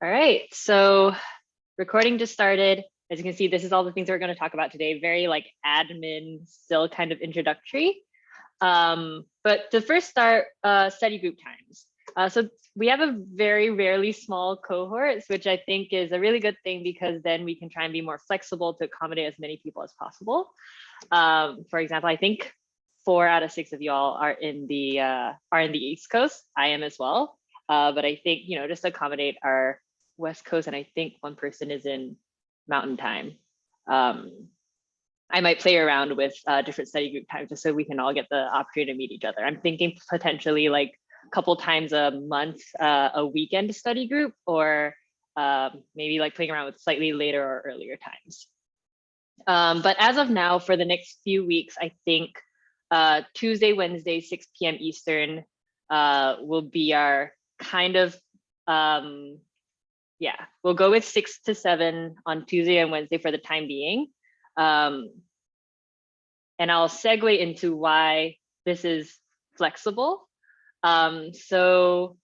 All right, so recording just started. As you can see, this is all the things we're going to talk about today. Very like admin, still kind of introductory. But to first start, study group times. So we have a very rarely small cohorts, which I think is a really good thing because then we can try and be more flexible to accommodate as many people as possible. For example, I think 4 out of 6 of y'all are in the East Coast. I am as well. But I think, just to accommodate our West Coast, and I think one person is in Mountain Time. I might play around with different study group times just so we can all get the opportunity to meet each other. I'm thinking potentially like a couple times a month, a weekend study group, or maybe like playing around with slightly later or earlier times. But as of now, for the next few weeks, I think Tuesday, Wednesday, 6 p.m. Eastern will be our kind of, we'll go with 6 to 7 on Tuesday and Wednesday for the time being. And I'll segue into why this is flexible. So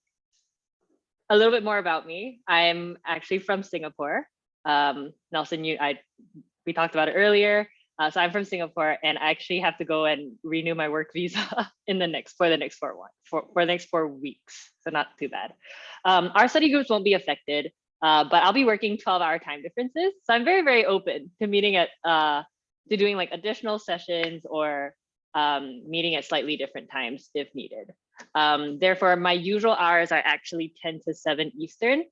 a little bit more about me. I'm actually from Singapore. Nelson, we talked about it earlier. So I'm from Singapore, and I actually have to go and renew my work visa for the next 4 weeks. So not too bad. Our study groups won't be affected, but I'll be working 12-hour time differences. So I'm very, very open to meeting to doing like additional sessions or meeting at slightly different times if needed. Therefore, my usual hours are actually 10 to 7 Eastern.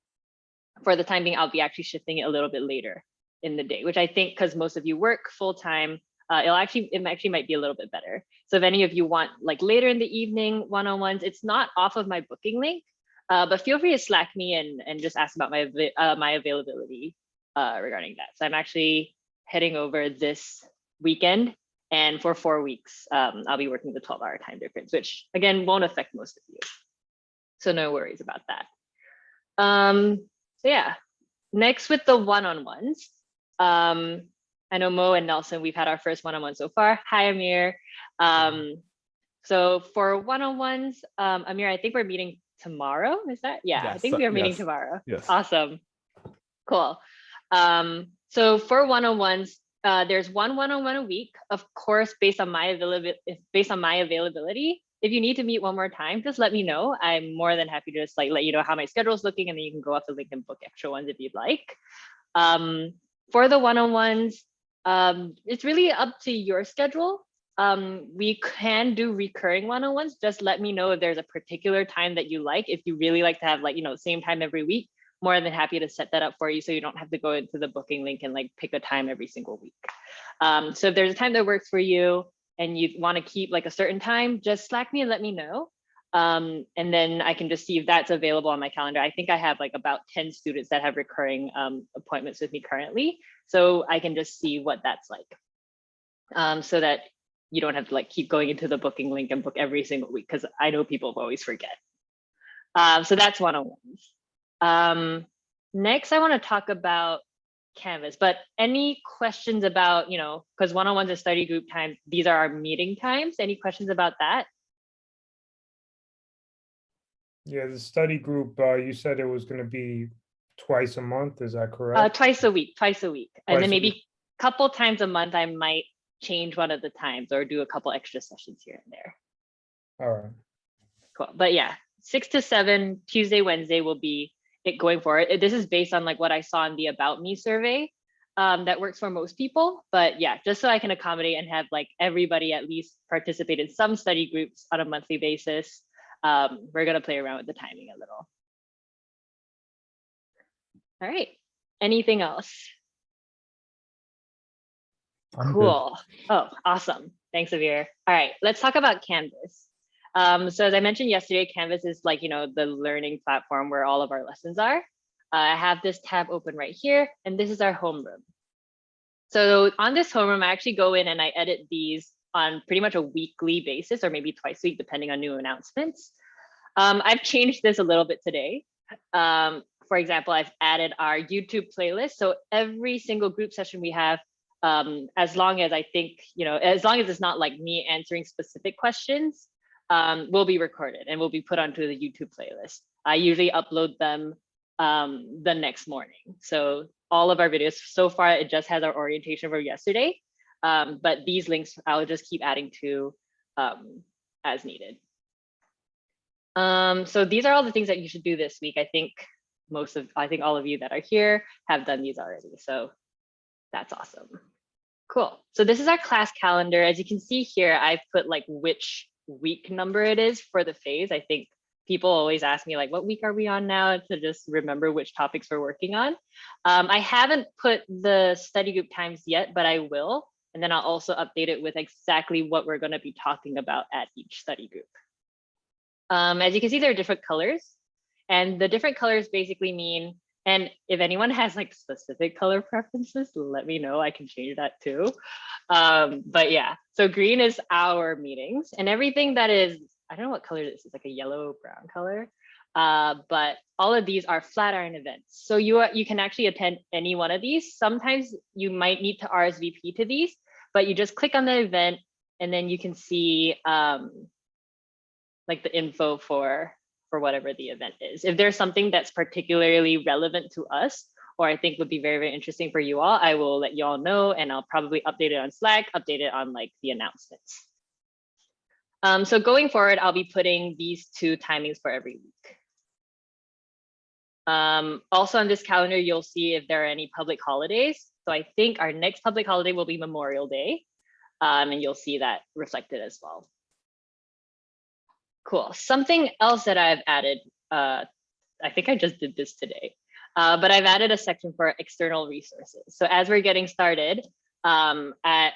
For the time being, I'll be actually shifting it a little bit later in the day, which I think because most of you work full time, it actually might be a little bit better. So if any of you want like later in the evening one-on-ones, it's not off of my booking link, but feel free to Slack me and just ask about my availability regarding that. So I'm actually heading over this weekend, and for 4 weeks, I'll be working the 12-hour time difference, which again won't affect most of you. So no worries about that. So yeah, next with the one-on-ones. I know Mo and Nelson, we've had our first one-on-one so far. Hi, Amir. So for one-on-ones, Amir, I think we're meeting tomorrow. Is that? Yeah, yes, I think we are meeting tomorrow. Yes. Awesome. Cool. So for one-on-ones, there's one-on-one a week, of course, based on my availability. If you need to meet one more time, just let me know. I'm more than happy to just like let you know how my schedule is looking, and then you can go off the link and book extra ones if you'd like. For the one-on-ones, it's really up to your schedule. We can do recurring one-on-ones. Just let me know if there's a particular time that you like. If you really like to have like, same time every week, more than happy to set that up for you so you don't have to go into the booking link and like pick a time every single week. So if there's a time that works for you and you want to keep like a certain time, just Slack me and let me know. And then I can just see if that's available on my calendar. I think I have like about 10 students that have recurring appointments with me currently. So I can just see what that's like, so that you don't have to like keep going into the booking link and book every single week, because I know people always forget. So that's one-on-ones. Next, I want to talk about Canvas, but any questions about, because one-on-ones is study group time, these are our meeting times. Any questions about that? Yeah, the study group, you said it was going to be twice a month. Is that correct? Twice a week. And then maybe a couple times a month, I might change one of the times or do a couple extra sessions here and there. All right. Cool. But yeah, 6 to 7, Tuesday, Wednesday will be it going forward. This is based on like what I saw in the About Me survey. That works for most people. But yeah, just so I can accommodate and have like everybody at least participate in some study groups on a monthly basis. We're going to play around with the timing a little. All right. Anything else? Cool. Oh, awesome. Thanks, Avir. All right, let's talk about Canvas. So as I mentioned yesterday, Canvas is like, the learning platform where all of our lessons are. I have this tab open right here, and this is our homeroom. So on this homeroom, I actually go in and I edit these on pretty much a weekly basis, or maybe twice a week, depending on new announcements. I've changed this a little bit today. For example, I've added our YouTube playlist. So every single group session we have, as long as I think, as long as it's not like me answering specific questions, will be recorded and will be put onto the YouTube playlist. I usually upload them the next morning. So all of our videos so far, it just has our orientation from yesterday. But these links I'll just keep adding to as needed. So these are all the things that you should do this week. I think all of you that are here have done these already. So that's awesome. Cool. So this is our class calendar. As you can see here, I've put like which week number it is for the phase. I think people always ask me like, what week are we on now, to just remember which topics we're working on. I haven't put the study group times yet, but I will. And then I'll also update it with exactly what we're going to be talking about at each study group. As you can see, there are different colors, and the different colors basically mean, and if anyone has like specific color preferences, let me know, I can change that too. But yeah, so green is our meetings, and everything that is, I don't know what color this is, like a yellow brown color. But all of these are Flatiron events. So you can actually attend any one of these. Sometimes you might need to RSVP to these, but you just click on the event and then you can see like the info for whatever the event is. If there's something that's particularly relevant to us, or I think would be very, very interesting for you all, I will let you all know, and I'll probably update it on Slack, update it on like the announcements. So going forward, I'll be putting these 2 timings for every week. Also on this calendar, you'll see if there are any public holidays. So I think our next public holiday will be Memorial Day, and you'll see that reflected as well. Cool. Something else that I've added, I think I just did this today, but I've added a section for external resources. So as we're getting started, I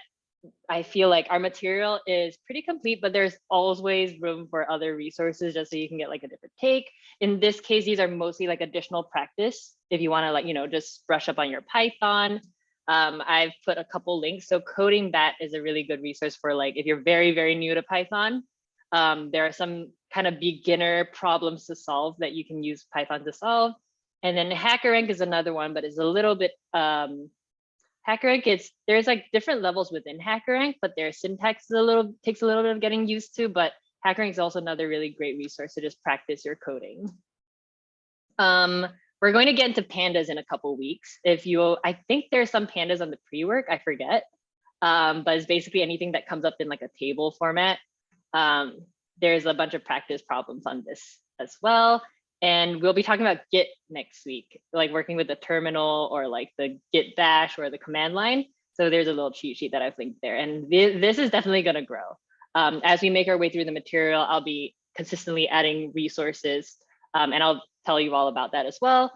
feel like our material is pretty complete, but there's always room for other resources just so you can get like a different take. In this case, these are mostly like additional practice if you want to like, just brush up on your Python. I've put a couple links. So Coding Bat is a really good resource for like if you're very, very new to Python. There are some kind of beginner problems to solve that you can use Python to solve. And then HackerRank is another one, but it's a little bit, HackerRank, there's like different levels within HackerRank, but their syntax is takes a little bit of getting used to, but HackerRank is also another really great resource to just practice your coding. We're going to get into pandas in a couple weeks. I think there's some pandas on the pre-work, I forget, but it's basically anything that comes up in like a table format. There's a bunch of practice problems on this as well. And we'll be talking about Git next week, like working with the terminal or like the Git bash or the command line. So there's a little cheat sheet that I've linked there. And this is definitely going to grow. As we make our way through the material, I'll be consistently adding resources, and I'll tell you all about that as well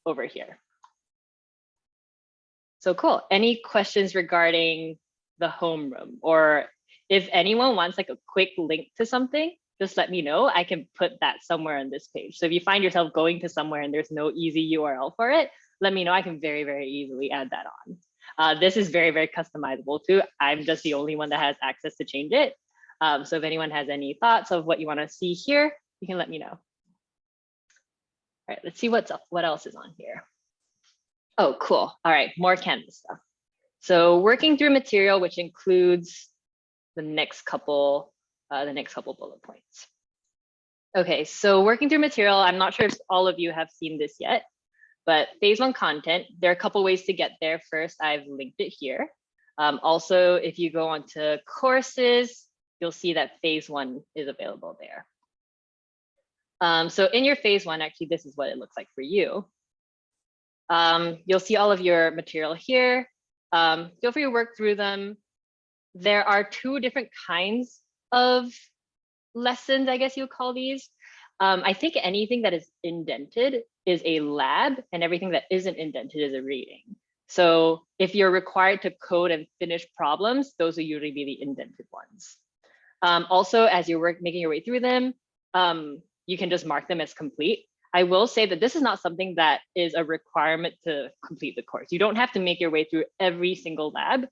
over here. So cool. Any questions regarding the homeroom, or if anyone wants like a quick link to something, just let me know. I can put that somewhere on this page. So if you find yourself going to somewhere and there's no easy URL for it, let me know. I can very, very easily add that on. This is very, very customizable too. I'm just the only one that has access to change it. So if anyone has any thoughts of what you want to see here, you can let me know. All right, let's see what's up. What else is on here? Oh, cool. All right, more Canvas stuff. So working through material, which includes the next couple bullet points. Okay, so working through material, I'm not sure if all of you have seen this yet, but phase 1 content, there are a couple ways to get there. First, I've linked it here. Also, if you go onto courses, you'll see that phase 1 is available there. So in your phase 1, actually, this is what it looks like for you. You'll see all of your material here. Feel free to work through them. There are 2 different kinds of lessons, I guess you would call these. I think anything that is indented is a lab, and everything that isn't indented is a reading. So if you're required to code and finish problems, those will usually be the indented ones. Also, as you're making your way through them, you can just mark them as complete. I will say that this is not something that is a requirement to complete the course. You don't have to make your way through every single lab.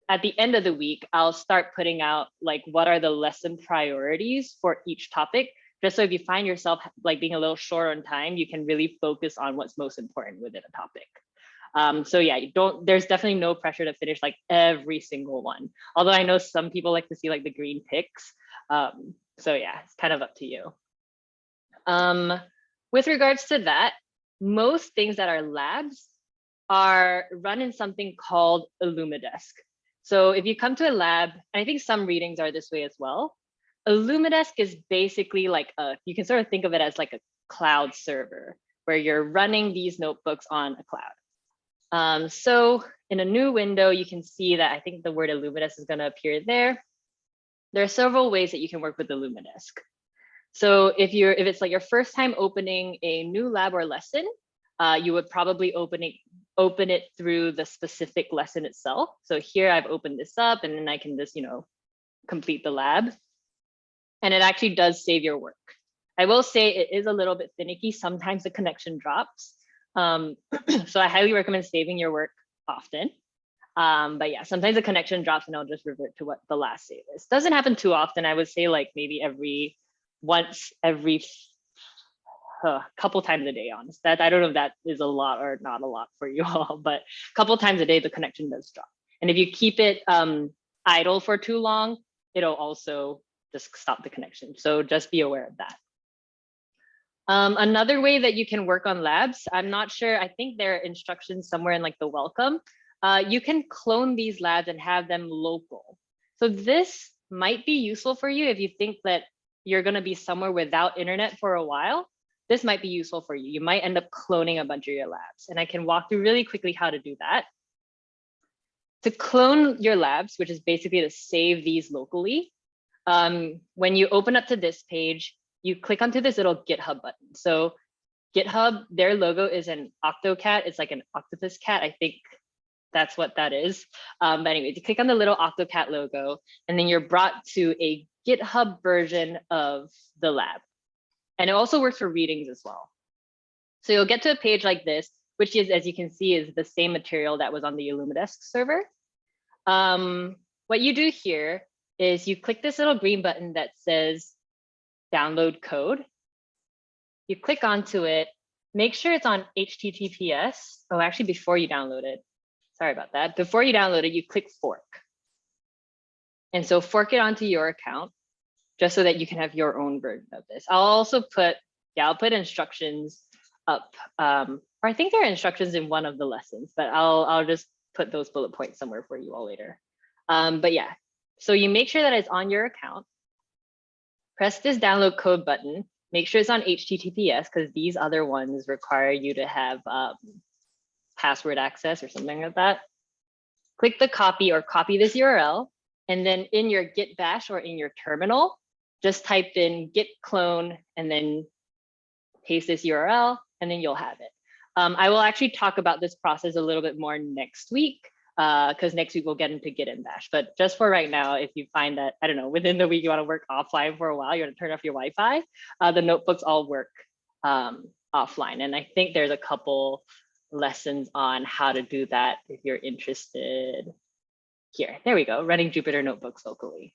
At the end of the week, I'll start putting out like what are the lesson priorities for each topic, just so if you find yourself like being a little short on time, you can really focus on what's most important within a topic. So yeah, there's definitely no pressure to finish like every single one. Although I know some people like to see like the green ticks. So yeah, it's kind of up to you. With regards to that, most things that are labs are run in something called Illumidesk. So if you come to a lab, and I think some readings are this way as well, Illumidesk is basically like you can sort of think of it as like a cloud server where you're running these notebooks on a cloud. So in a new window, you can see that I think the word Illumidesk is going to appear there. There are several ways that you can work with Illumidesk. So if it's like your first time opening a new lab or lesson, you would probably open it through the specific lesson itself. So here I've opened this up and then I can just, complete the lab. And it actually does save your work. I will say it is a little bit finicky. Sometimes the connection drops. So I highly recommend saving your work often. But yeah, sometimes the connection drops and I'll just revert to what the last save is. Doesn't happen too often. I would say like maybe once every couple times a day, honest. That I don't know if that is a lot or not a lot for you all, but a couple times a day, the connection does drop. And if you keep it idle for too long, it'll also just stop the connection. So just be aware of that. Another way that you can work on labs, I'm not sure, I think there are instructions somewhere in like the welcome. You can clone these labs and have them local. So this might be useful for you if you think that you're going to be somewhere without internet for a while. This might be useful for you. You might end up cloning a bunch of your labs, and I can walk through really quickly how to do that. To clone your labs, which is basically to save these locally, when you open up to this page, you click onto this little GitHub button. So GitHub, their logo is an octocat. It's like an octopus cat. I think that's what that is. But anyways, you click on the little octocat logo, and then you're brought to a GitHub version of the lab. And it also works for readings as well. So you'll get to a page like this, which is, as you can see, is the same material that was on the Illumidesk server. What you do here is you click this little green button that says download code. You click onto it, make sure it's on HTTPS. Oh, actually, before you download it, sorry about that. Before you download it, you click fork. And so fork it onto your account, just so that you can have your own version of this. I'll also put, I'll put instructions up, or I think there are instructions in one of the lessons, but I'll just put those bullet points somewhere for you all later. But yeah, so you make sure that it's on your account, press this download code button, make sure it's on HTTPS because these other ones require you to have password access or something like that. Click the copy or copy this URL. And then in your git bash or in your terminal, just type in git clone and then paste this URL and then you'll have it. I will actually talk about this process a little bit more next week because next week we'll get into git and bash. But just for right now, if you find that, I don't know, within the week you want to work offline for a while, you want to turn off your Wi-Fi, the notebooks all work offline. And I think there's a couple lessons on how to do that if you're interested. Here, there we go, running Jupyter notebooks locally.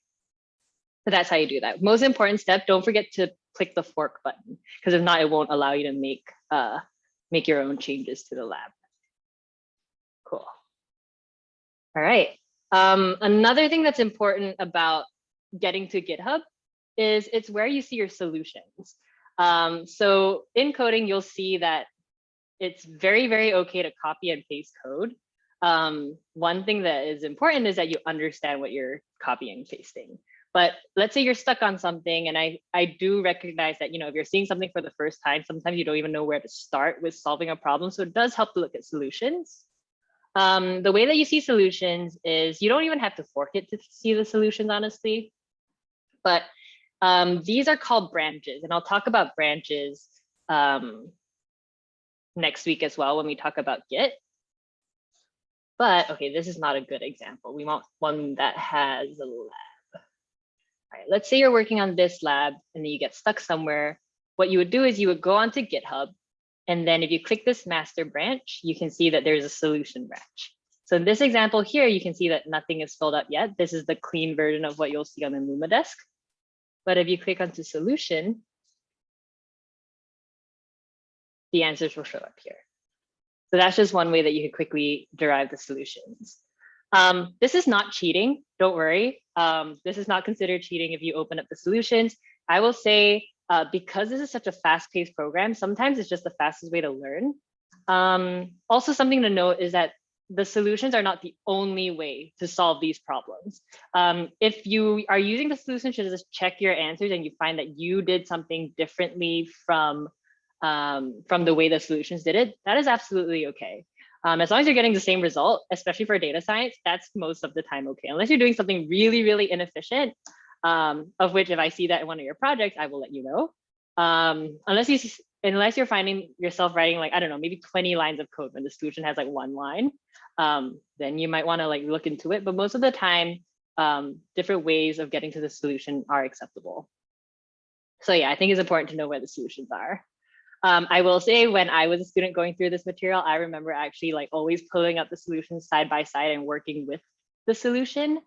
So that's how you do that. Most important step, don't forget to click the fork button, because if not, it won't allow you to make your own changes to the lab. Cool. All right. Another thing that's important about getting to GitHub is it's where you see your solutions. So in coding, you'll see that it's very, very okay to copy and paste code. One thing that is important is that you understand what you're copying and pasting. But let's say you're stuck on something, and I do recognize that, if you're seeing something for the first time, sometimes you don't even know where to start with solving a problem. So it does help to look at solutions. The way that you see solutions is you don't even have to fork it to see the solutions, honestly. But these are called branches, and I'll talk about branches next week as well when we talk about Git. But okay, this is not a good example. We want one that has a lab. All right, let's say you're working on this lab and then you get stuck somewhere. What you would do is you would go onto GitHub, and then if you click this master branch, you can see that there's a solution branch. So in this example here, you can see that nothing is filled up yet. This is the clean version of what you'll see on the Illumidesk. But if you click onto solution, the answers will show up here. So that's just one way that you could quickly derive the solutions. This is not cheating, don't worry. This is not considered cheating if you open up the solutions. I will say because this is such a fast-paced program, sometimes it's just the fastest way to learn. Also, something to note is that the solutions are not the only way to solve these problems. If you are using the solution to just check your answers and you find that you did something differently from the way the solutions did it, that is absolutely okay. As long as you're getting the same result, especially for data science, that's most of the time okay. Unless you're doing something really, really inefficient, of which if I see that in one of your projects, I will let you know. Unless you're finding yourself writing like, I don't know, maybe 20 lines of code when the solution has like 1 line, then you might want to like look into it. But most of the time, different ways of getting to the solution are acceptable. So yeah, I think it's important to know where the solutions are. I will say when I was a student going through this material, I remember actually like always pulling up the solutions side by side and working with the solution.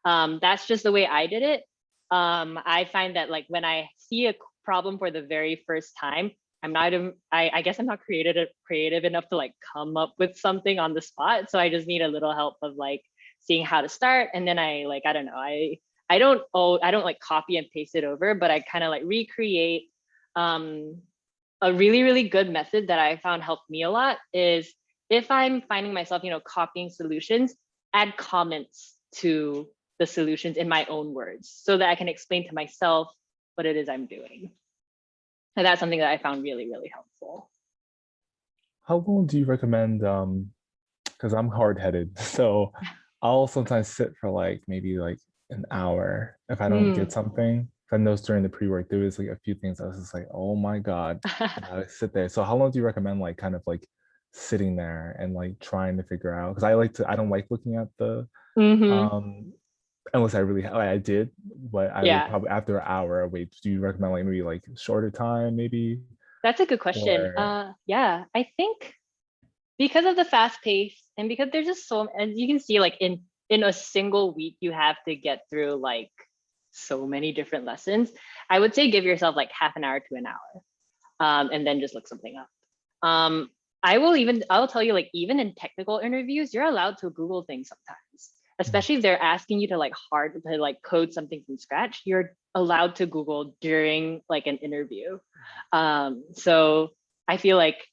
That's just the way I did it. I find that like when I see a problem for the very first time, I guess I'm not creative enough to like come up with something on the spot. So I just need a little help of like seeing how to start. And then I don't know, I don't like copy and paste it over, but I kind of like recreate. A really, really good method that I found helped me a lot is if I'm finding myself, copying solutions, add comments to the solutions in my own words so that I can explain to myself what it is I'm doing. And that's something that I found really, really helpful. How long do you recommend? Because I'm hard-headed, so I'll sometimes sit for like maybe like an hour if I don't get something. I noticed during the pre-work there was like a few things I was just like, oh my God, I sit there. So how long do you recommend like kind of like sitting there and like trying to figure out? Because I don't like looking at the unless I really I did, but I would probably after an hour wait. Do you recommend like maybe like shorter time maybe? That's a good question. Yeah, I think because of the fast pace and because there's just so, as you can see, like in a single week, you have to get through like so many different lessons. I would say give yourself like half an hour to an hour, and then just look something up. I'll tell you, like, even in technical interviews, you're allowed to Google things sometimes, especially if they're asking you to like code something from scratch. You're allowed to Google during like an interview. So I feel like,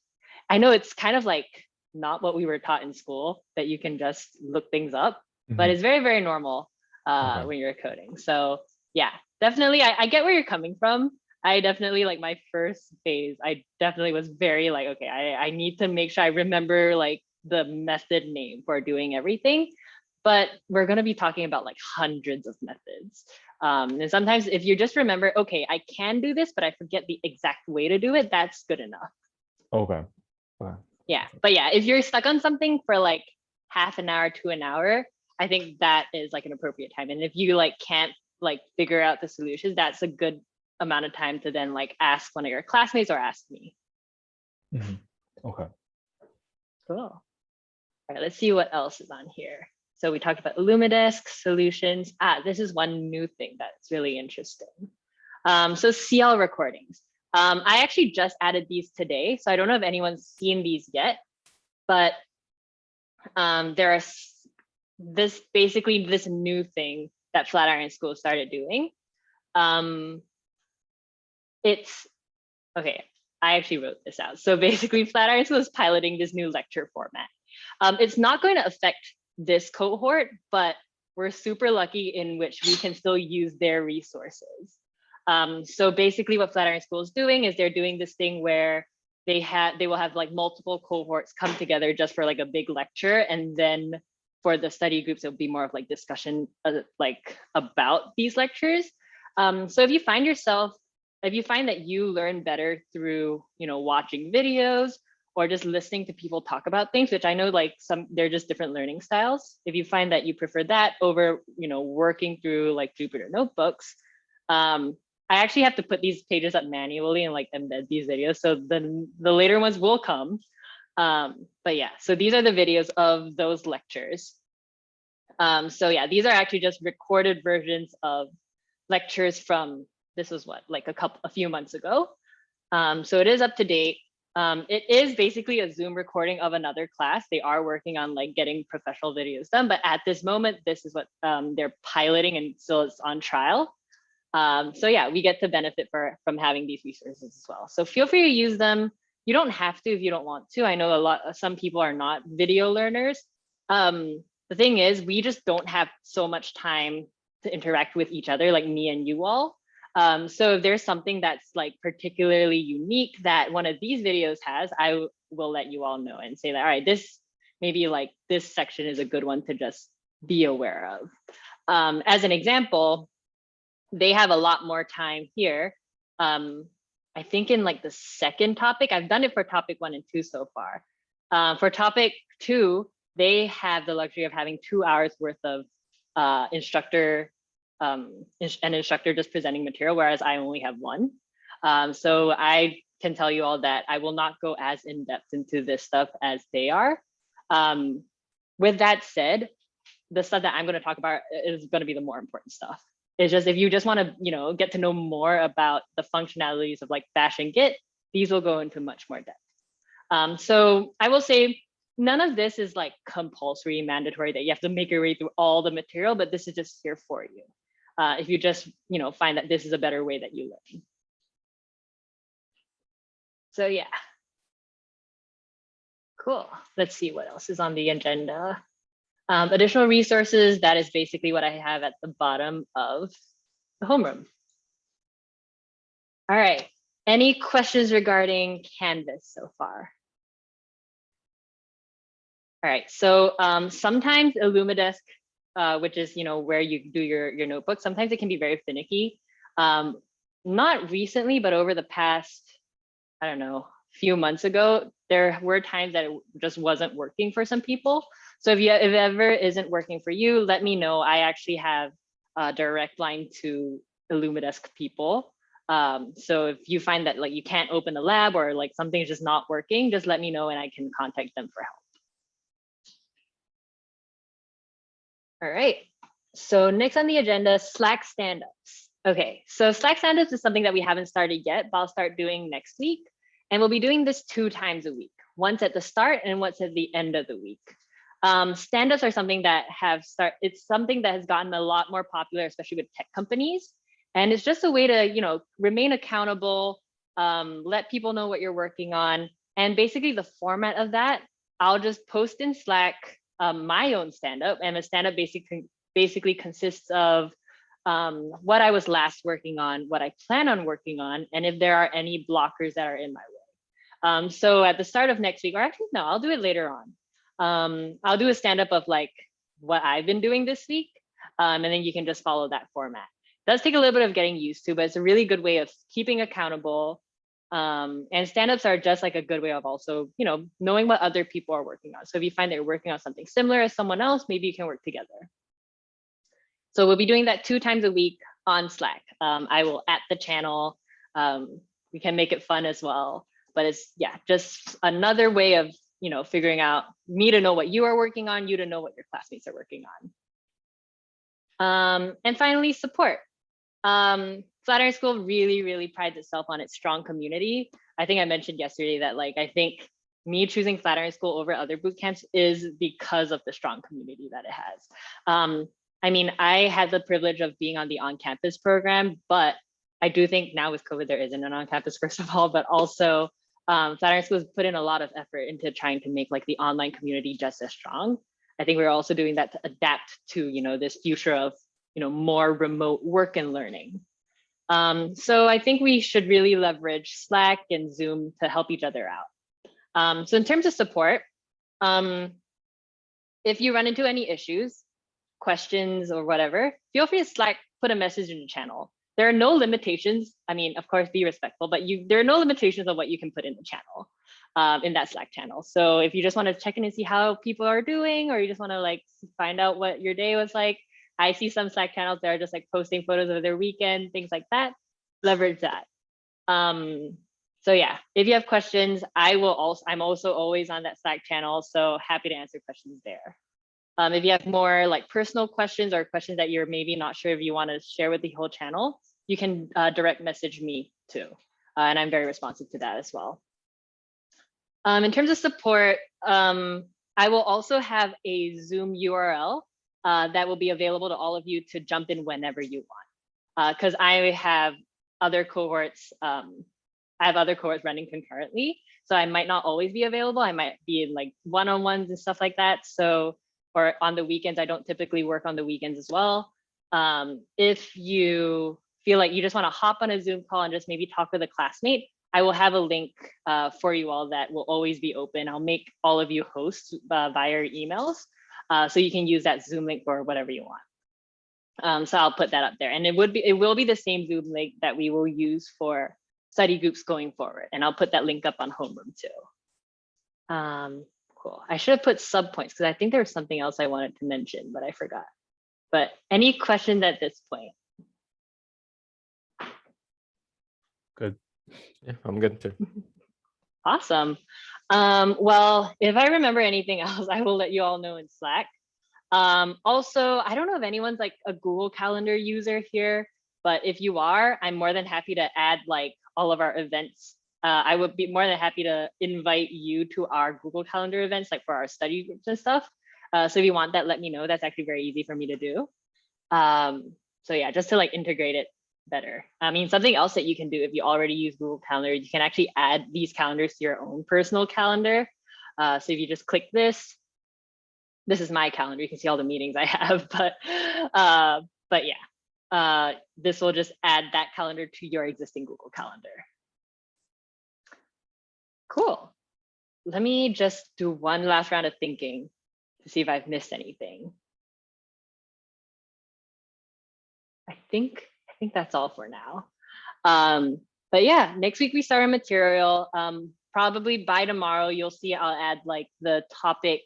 I know it's kind of like not what we were taught in school, that you can just look things up, but it's very, very normal when you're coding. So yeah, definitely. I get where you're coming from. I definitely, like, my first phase, I definitely was very like, okay, I need to make sure I remember like the method name for doing everything. But we're going to be talking about like hundreds of methods. And sometimes if you just remember, okay, I can do this, but I forget the exact way to do it, that's good enough. Okay. Wow. Yeah, but yeah, if you're stuck on something for like half an hour to an hour, I think that is like an appropriate time. And if you like can't like figure out the solutions, that's a good amount of time to then like ask one of your classmates or ask me. Okay. Cool. All right, let's see what else is on here. So we talked about Illumidesk solutions. This is one new thing that's really interesting. So CL recordings. I actually just added these today, so I don't know if anyone's seen these yet, but there are this new thing that Flatiron School started doing. It's okay. I actually wrote this out. So basically, Flatiron School is piloting this new lecture format. It's not going to affect this cohort, but we're super lucky in which we can still use their resources. So basically what Flatiron School is doing is they're doing this thing where they will have like multiple cohorts come together just for like a big lecture. And then for the study groups, it'll be more of like discussion like about these lectures. So if you find that you learn better through, watching videos or just listening to people talk about things, which I know like they're just different learning styles. If you find that you prefer that over, working through like Jupyter notebooks, I actually have to put these pages up manually and like embed these videos. So then the later ones will come. But yeah, so these are the videos of those lectures. So yeah, these are actually just recorded versions of lectures from, this was what, like a few months ago. So it is up to date. It is basically a Zoom recording of another class. They are working on like getting professional videos done, but at this moment, this is what they're piloting, and still it's on trial. So yeah, we get to benefit from having these resources as well. So feel free to use them. You don't have to if you don't want to. I know some people are not video learners. The thing is, we just don't have so much time to interact with each other, like me and you all. So if there's something that's like particularly unique that one of these videos has, I will let you all know and say that, all right, this maybe like this section is a good one to just be aware of. As an example, they have a lot more time here. I think in like the second topic, I've done it for topic 1 and 2 so far. For topic 2, they have the luxury of having 2 hours worth of an instructor just presenting material, whereas I only have 1. So I can tell you all that I will not go as in depth into this stuff as they are. With that said, the stuff that I'm going to talk about is going to be the more important stuff. It's just if you just want to, get to know more about the functionalities of like Bash and Git, these will go into much more depth. So I will say none of this is like compulsory, mandatory that you have to make your way through all the material, but this is just here for you. If you just, find that this is a better way that you learn. So yeah. Cool. Let's see what else is on the agenda. Additional resources, that is basically what I have at the bottom of the homeroom. All right, any questions regarding Canvas so far? All right, so sometimes Illumidesk, which is where you do your notebook, sometimes it can be very finicky. Not recently, but over the past, I don't know, few months ago, there were times that it just wasn't working for some people. So if it ever isn't working for you, let me know. I actually have a direct line to Illumidesk people. So if you find that like you can't open the lab or like something's just not working, just let me know and I can contact them for help. All right, so next on the agenda, Slack stand-ups. Okay, so Slack stand-ups is something that we haven't started yet, but I'll start doing next week. And we'll be doing this 2 times a week, once at the start and once at the end of the week. Stand-ups are something that it's something that has gotten a lot more popular, especially with tech companies. And it's just a way to, remain accountable, let people know what you're working on. And basically the format of that, I'll just post in Slack my own stand-up, and a stand-up basically consists of what I was last working on, what I plan on working on, and if there are any blockers that are in my way. So at the start of next week, or actually no, I'll do it later on. I'll do a stand-up of like what I've been doing this week, and then you can just follow that format. It does take a little bit of getting used to, but it's a really good way of keeping accountable. And stand-ups are just like a good way of also, knowing what other people are working on. So if you find that you're working on something similar as someone else, maybe you can work together. So we'll be doing that 2 times a week on Slack. I will at the channel. We can make it fun as well, but it's just another way of figuring out me to know what you are working on, you to know what your classmates are working on. And finally, support. Flatiron School really prides itself on its strong community. I think I mentioned yesterday that I think me choosing Flatiron School over other boot camps is because of the strong community that it has. I mean, I had the privilege of being on the on-campus program, but I do think now with COVID, there isn't an on-campus, first of all, but also Flatiron School has put in a lot of effort into trying to make the online community just as strong. I think we're also doing that to adapt to, this future of, more remote work and learning. So I think we should really leverage Slack and Zoom to help each other out. So in terms of support, if you run into any issues, questions or whatever, feel free to put a message in the channel. There are no limitations. I mean, of course, be respectful, but there are no limitations on what you can put in the channel, in that Slack channel. So if you just want to check in and see how people are doing, or you just want to find out what your day was like, I see some Slack channels that are just posting photos of their weekend, things like that. Leverage that. So yeah, if you have questions, I'm also always on that Slack channel, so happy to answer questions there. If you have more personal questions or questions that you're maybe not sure if you want to share with the whole channel, you can direct message me too. And I'm very responsive to that as well. In terms of support, I will also have a Zoom URL that will be available to all of you to jump in whenever you because I have other cohorts. I have other cohorts running concurrently, so I might not always be available. I might be in like one-on-ones and stuff like that. So, or on the weekends, I don't typically work on the weekends as well. If you feel like you just want to hop on a Zoom call and just maybe talk with a classmate, I will have a link for you all that will always be open. I'll make all of you hosts via emails, so you can use that Zoom link for whatever you want. So I'll put that up there, and it will be the same Zoom link that we will use for study groups going forward, and I'll put that link up on Homeroom too. Cool. I should have put sub points because I think there was something else I wanted to mention, but I forgot. But any questions at this point? Good. Yeah, I'm good too. Awesome. Well, if I remember anything else, I will let you all know in Slack. Also, I don't know if anyone's like a Google Calendar user here, but if you are, I'm more than happy to add like all of our events. I would be more than happy to invite you to our Google Calendar events, like for our study groups and stuff. So if you want that, let me know. That's actually very easy for me to do. So yeah, just to like integrate it better. I mean, something else that you can do if you already use Google Calendar, you can actually add these calendars to your own personal calendar. So if you just click this is my calendar. You can see all the meetings I have, but yeah, this will just add that calendar to your existing Google Calendar. Cool. Let me just do one last round of thinking to see if I've missed anything. I think that's all for now. But yeah, next week we start our material. Probably by tomorrow, you'll see I'll add like the topic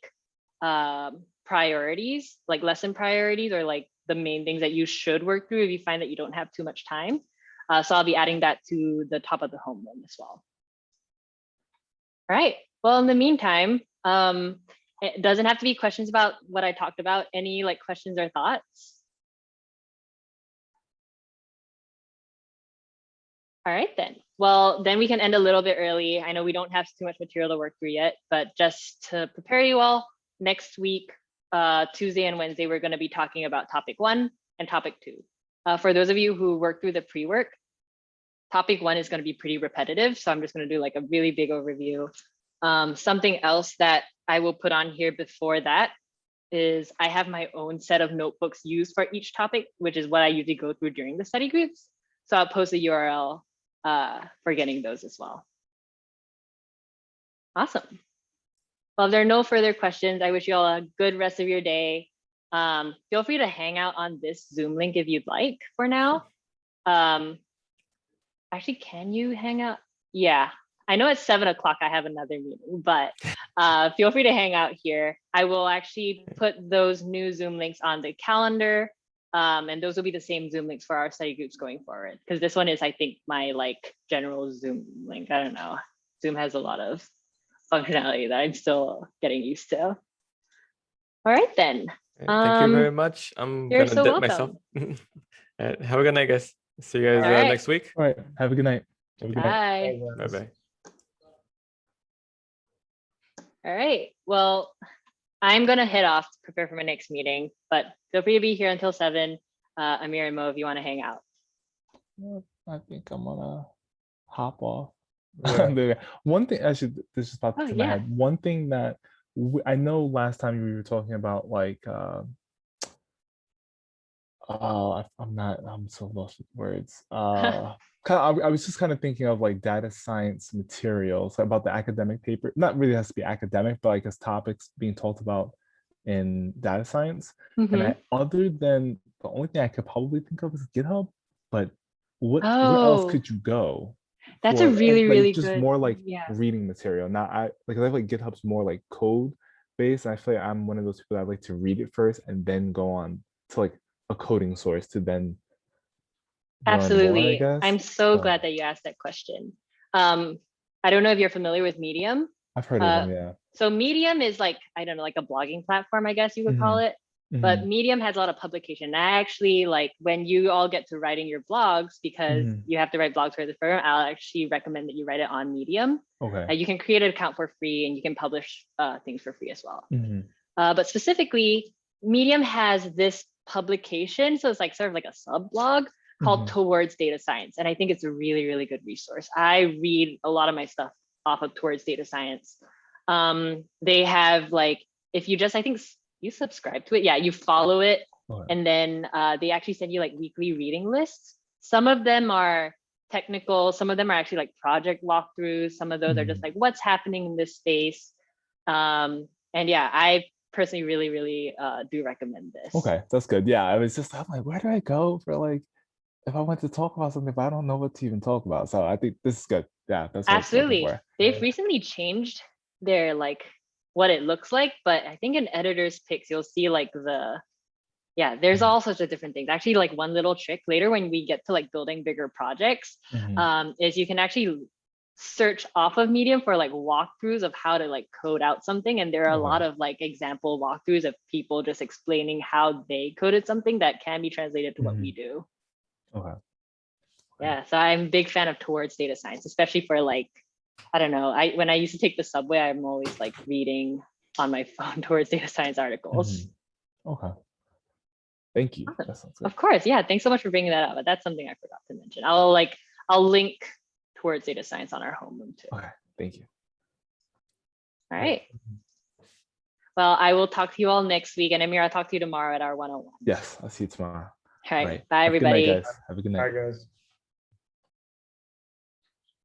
priorities, like lesson priorities, or like the main things that you should work through if you find that you don't have too much time. So I'll be adding that to the top of the homeroom as well. All right, well, in the meantime, it doesn't have to be questions about what I talked about. Any like questions or thoughts? All right then. Well, then we can end a little bit early. I know we don't have too much material to work through yet, but just to prepare you all, next week, Tuesday and Wednesday, we're going to be talking about topic 1 and topic 2. For those of you who work through the pre-work, topic 1 is going to be pretty repetitive. So I'm just going to do like a really big overview. Something else that I will put on here before that is I have my own set of notebooks used for each topic, which is what I usually go through during the study groups. So I'll post a URL for getting those as well. Awesome. Well, if there are no further questions, I wish you all a good rest of your day. Feel free to hang out on this Zoom link if you'd like for now. Actually, can you hang out? Yeah, I know at 7 o'clock I have another meeting, but feel free to hang out here. I will actually put those new Zoom links on the calendar. And those will be the same Zoom links for our study groups going forward. Because this one is, I think, my like general Zoom link. I don't know. Zoom has a lot of functionality that I'm still getting used to. All right, then. Thank you very much. I'm You're gonna so dip myself. Have a good night, guys. See you guys All right. next week. All right. Have a good night. Have a good night. Bye. Bye bye. All right. Well, I'm going to head off to prepare for my next meeting, but feel free to be here until 7. Amir and Mo, if you want to hang out. I think I'm gonna hop off. Yeah. One thing, actually, this just popped into my yeah. head. One thing that I know last time we were talking about, like, I'm so lost with words. I was just kind of thinking of like data science materials about the academic paper. Not really has to be academic, but like as topics being talked about in data science. And other than the only thing I could probably think of is GitHub, but where else could you go? That's a really, like, really just good, more like yeah. reading material. Now I feel like GitHub's more like code based. And I feel like I'm one of those people that like to read it first and then go on to like a coding source to then learn more, I Absolutely. guess. I'm so glad that you asked that question. I don't know if you're familiar with Medium. I've heard of them, yeah. So Medium is like, I don't know, like a blogging platform, I guess you would call it. But Medium has a lot of publication. I actually like when you all get to writing your blogs, because you have to write blogs for the firm, I'll actually recommend that you write it on Medium. Okay. You can create an account for free and you can publish things for free as well. But specifically, Medium has this publication. So it's like sort of like a sub blog called Mhm. Towards Data Science. And I think it's a really, really good resource. I read a lot of my stuff off of Towards Data Science. They have like, if you just, I think you subscribe to it. Yeah, you follow it. Okay. And then they actually send you like weekly reading lists. Some of them are technical. Some of them are actually like project walkthroughs. Some of those are just like what's happening in this space. And yeah, I personally really, really do recommend this. Okay, that's good. Yeah, I was just, I'm like, where do I go for like, if I want to talk about something, but I don't know what to even talk about. So I think this is good. Yeah, that's what I was looking Absolutely. for. They've Yeah. recently changed their like what it looks like, but I think in editor's picks, you'll see like there's Mhm. all sorts of different things. Actually, like one little trick later when we get to like building bigger projects, Mhm. is you can actually search off of Medium for like walkthroughs of how to like code out something. And there are a Okay. lot of like example walkthroughs of people just explaining how they coded something that can be translated to what we do. Okay. Yeah, so I'm a big fan of Towards Data Science, especially for like, I don't know, when I used to take the subway, I'm always like reading on my phone Towards Data Science articles. Mhm. Okay. Thank you. Awesome. That sounds good. Of course, yeah, thanks so much for bringing that up. That's something I forgot to mention. I'll link Towards Data Science on our home room too. Okay. Thank you. All right. Well, I will talk to you all next week, and Amir, I'll talk to you tomorrow at our 101. Yes, I'll see you tomorrow. All right. Right. Bye, Have a good night, everybody. guys. Have a good night. Hi, guys.